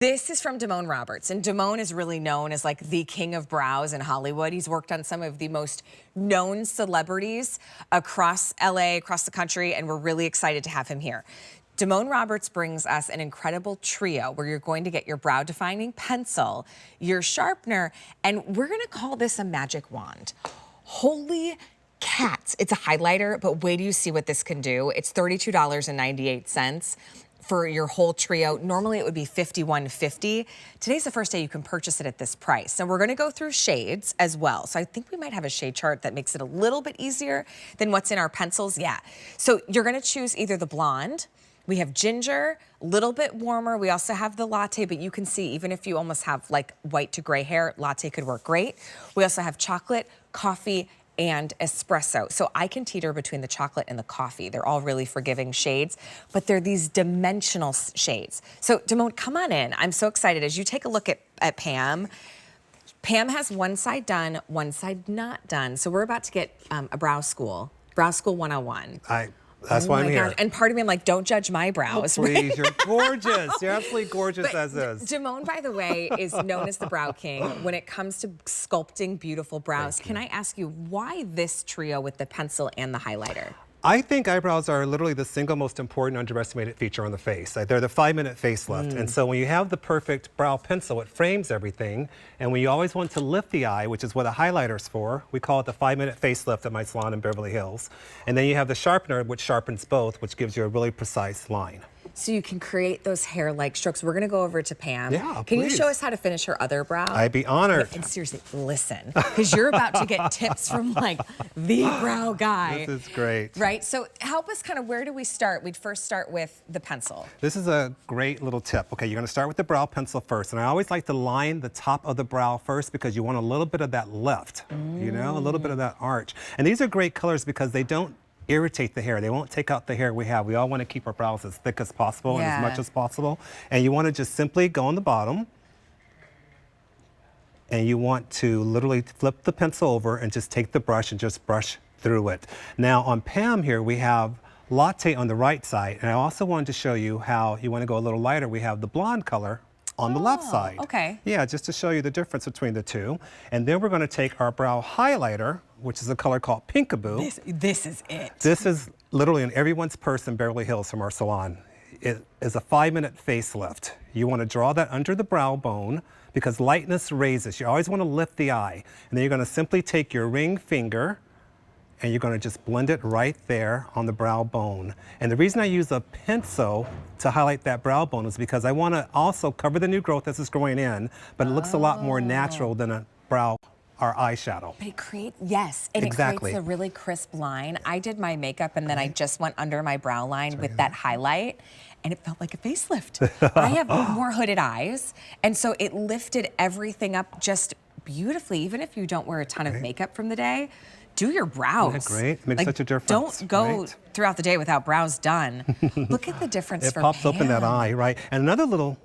This is from Damone Roberts, and Damone is really known as like the king of brows in Hollywood. He's worked on some of the most known celebrities across LA, across the country, and we're really excited to have him here. Damone Roberts brings us an incredible trio where you're going to get your brow defining pencil, your sharpener, and we're gonna call this a magic wand. Holy cats, it's a highlighter, but wait till you see what this can do. It's $32.98. for your whole trio. Normally it would be $51.50. Today's the first day you can purchase it at this price. So we're gonna go through shades as well. So I think we might have a shade chart that makes it a little bit easier than what's in our pencils, yeah. So you're gonna choose either the blonde, we have ginger, a little bit warmer. We also have the latte, but you can see even if you almost have like white to gray hair, latte could work great. We also have chocolate, coffee, and espresso. So I can teeter between the chocolate and the coffee. They're all really forgiving shades, but they're these dimensional shades. So Damone, come on in. I'm so excited. As you take a look at Pam, Pam has one side done, one side not done. So we're about to get a brow school 101. That's why I'm here. Gosh. And part of me, I'm like, don't judge my brows. Oh, please, you're gorgeous. You're absolutely gorgeous as is. Damone, by the way, is known as the brow king when it comes to sculpting beautiful brows. Can I ask you, why this trio with the pencil and the highlighter? I think eyebrows are literally the single most important underestimated feature on the face. They're the 5-minute facelift. And so when you have the perfect brow pencil, it frames everything. And when you always want to lift the eye, which is what a highlighter's for, we call it the 5-minute facelift at my salon in Beverly Hills. And then you have the sharpener, which sharpens both, which gives you a really precise line. So you can create those hair-like strokes. We're gonna go over to Pam. Yeah, Can please. you show us how to finish her other brow? I'd be honored. And seriously, listen, because you're about to get tips from like the brow guy. This is great. Right, so help us kind of, where do we start? We'd first start with the pencil. This is a great little tip. Okay, you're gonna start with the brow pencil first. And I always like to line the top of the brow first because you want a little bit of that lift, you know, a little bit of that arch. And these are great colors because they don't irritate the hair. They won't take out the hair we have. We all want to keep our brows as thick as possible and as much as possible. And you want to just simply go on the bottom and you want to literally flip the pencil over and just take the brush and just brush through it. Now on Pam here, we have latte on the right side. And I also wanted to show you how you want to go a little lighter. We have the blonde color on the left side. Okay. Yeah, just to show you the difference between the two. And then we're going to take our brow highlighter, which is a color called Pinkaboo. This is it. This is literally in everyone's purse in Beverly Hills from our salon. It is a 5-minute facelift. You want to draw that under the brow bone because lightness raises. You always want to lift the eye. And then you're going to simply take your ring finger and you're going to just blend it right there on the brow bone. And the reason I use a pencil to highlight that brow bone is because I want to also cover the new growth as it's growing in, but it looks a lot more natural than a brow or eyeshadow. But it creates, yes, and it creates a really crisp line. I did my makeup and then I just went under my brow line with that highlight and it felt like a facelift. I have more hooded eyes and so it lifted everything up just beautifully, even if you don't wear a ton of makeup from the day. Do your brows. Isn't that great? It makes such a difference. Don't go throughout the day without brows done. Look at the difference it for pops Pam. open that eye, right? And another little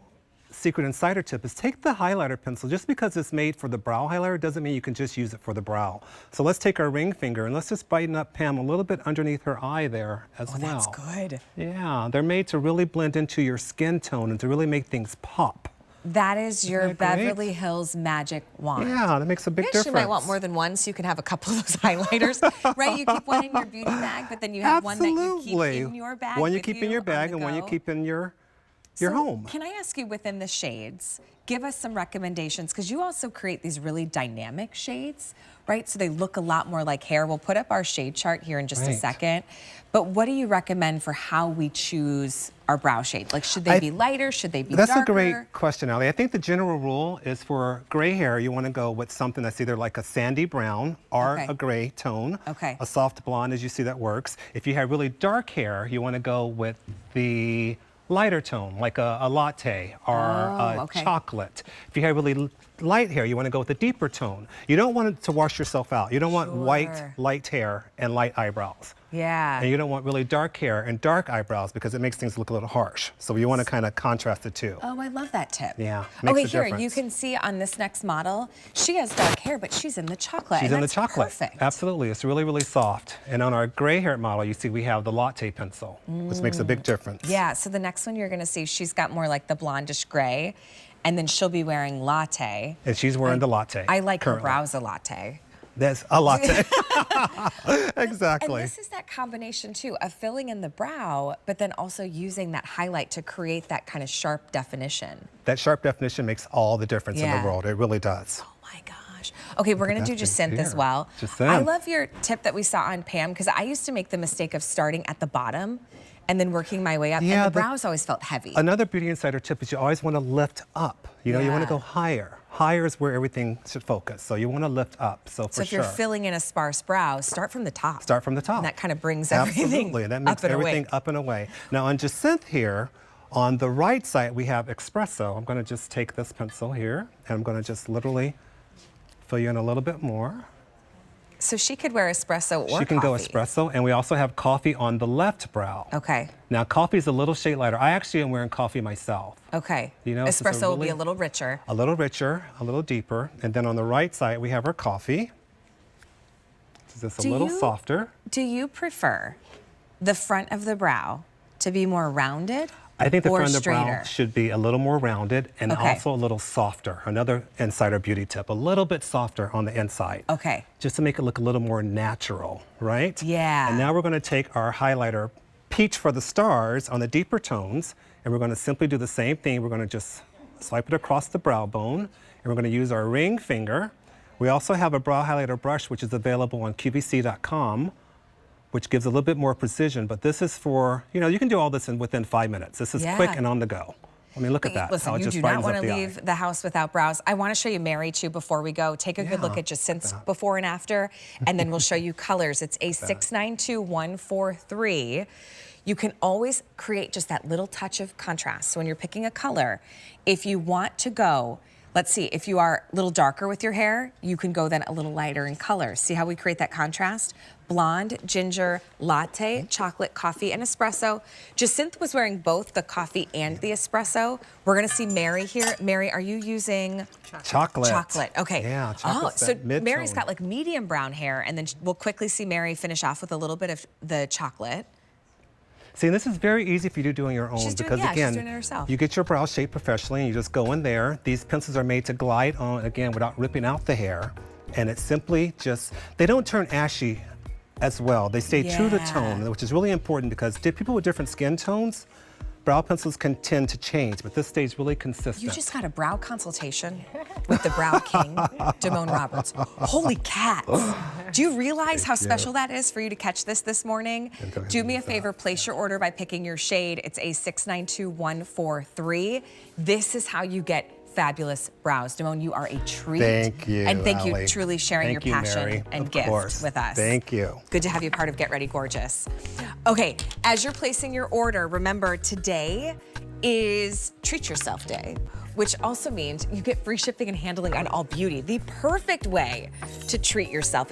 secret insider tip is take the highlighter pencil. Just because it's made for the brow highlighter doesn't mean you can just use it for the brow. So let's take our ring finger and let's just brighten up Pam a little bit underneath her eye there as well. That's good. Yeah, they're made to really blend into your skin tone and to really make things pop. That is your Beverly Hills magic wand. Yeah, that makes a big difference. You might want more than one, so you can have a couple of those highlighters, right? You keep one in your beauty bag, but then you have one that you keep in your bag. One you keep in your bag and one you keep in your home. Can I ask you, within the shades, give us some recommendations, because you also create these really dynamic shades, right? So they look a lot more like hair. We'll put up our shade chart here in just a second. But what do you recommend for how we choose our brow shade? Like, should they be lighter? Should they be darker? That's a great question, Ali. I think the general rule is for gray hair, you want to go with something that's either like a sandy brown or a gray tone. A soft blonde, as you see, that works. If you have really dark hair, you want to go with the lighter tone, like a latte or a chocolate. If you have really light hair, you want to go with a deeper tone. You don't want it to wash yourself out. You don't want white, light hair and light eyebrows. Yeah. And you don't want really dark hair and dark eyebrows because it makes things look a little harsh. So you want to kind of contrast the two. Oh, I love that tip. Yeah, makes okay, a here, difference. you can see on this next model, she has dark hair, but she's in the chocolate. She's and in the that's chocolate. Perfect. Absolutely. It's really, really soft. And on our gray-haired model, you see we have the latte pencil, which makes a big difference. Yeah, so the next one you're going to see, she's got more like the blondish gray, and then she'll be wearing latte. And she's wearing the latte. I like currently. her brows a latte. That's a latte. Exactly. And this is that combination too of filling in the brow, but then also using that highlight to create that kind of sharp definition. That sharp definition makes all the difference in Yeah. the world. It really does. Oh my gosh. Okay, we're gonna do Jacinth as here. well. Jacinth. I love your tip that we saw on Pam because I used to make the mistake of starting at the bottom and then working my way up. Yeah, and the brows always felt heavy. Another beauty insider tip is you always want to lift up. You know, you want to Yeah. go higher. Higher is where everything should focus. So you want to lift up. So So if you're filling in a sparse brow, start from the top. Start from the top. And that kind of brings everything Absolutely. And that makes up and everything away. up and away. Now on Jacinth here, on the right side, we have espresso. I'm going to just take this pencil here, and I'm going to just literally fill you in a little bit more. So she could wear espresso or She can go coffee. espresso, and we also have coffee on the left brow. Okay. Now, coffee is a little shade lighter. I actually am wearing coffee myself. Okay. You know, so it's a espresso will be really- a little richer. A little richer, a little deeper. And then on the right side, we have our coffee. This is just a Do little you- softer. Do you prefer the front of the brow to be more rounded I think the or front of the brow straighter? should be a little more rounded and Okay. also a little softer. Another insider beauty tip, a little bit softer on the inside. Okay. Just to make it look a little more natural, right? Yeah. And now we're going to take our highlighter, Peach for the Stars, on the deeper tones, and we're going to simply do the same thing. We're going to just swipe it across the brow bone, and we're going to use our ring finger. We also have a brow highlighter brush, which is available on QVC.com, which gives a little bit more precision, but this is for, you know, you can do all this within 5 minutes. This is Yeah. quick and on the go. I mean, look at that. Listen, how it you just do not brightens want up to the eye. leave the house without brows. I want to show you Mary too before we go. Take a good look Yeah, at Jacinth's look at that. before and after, and then we'll show you colors. It's a 692143. You can always create just that little touch of contrast. So when you're picking a color, if you want to go, let's see, if you are a little darker with your hair, you can go then a little lighter in color. See how we create that contrast? Blonde, ginger, latte, chocolate, coffee, and espresso. Jacinth was wearing both the coffee and the espresso. We're gonna see Mary here. Mary, are you using Chocolate. chocolate? Okay. Yeah, chocolate's so that mid-tone. Mary's got like medium brown hair, and then we'll quickly see Mary finish off with a little bit of the chocolate. See, and this is very easy for you to do on your own She's doing- because yeah, she's again, doing it herself. you get your brow shaped professionally and you just go in there. These pencils are made to glide on, again, without ripping out the hair. And it's simply just, they don't turn ashy as well. They stay true to Yeah. tone, which is really important because people with different skin tones, brow pencils can tend to change, but this stays really consistent. You just got a brow consultation with the brow king, Damone Roberts. Holy cats. Do you realize how special that is for you to catch this morning? go ahead Do and me a use that. favor, place your order by picking your shade. It's a 692143. This is how you get fabulous brows. Damone, you are a treat. Thank you, And thank Allie. you truly sharing Thank your you, passion Mary. and Of gift course. with us. Thank you. Good to have you part of Get Ready Gorgeous. Okay, as you're placing your order, remember today is Treat Yourself Day, which also means you get free shipping and handling on all beauty. The perfect way to treat yourself.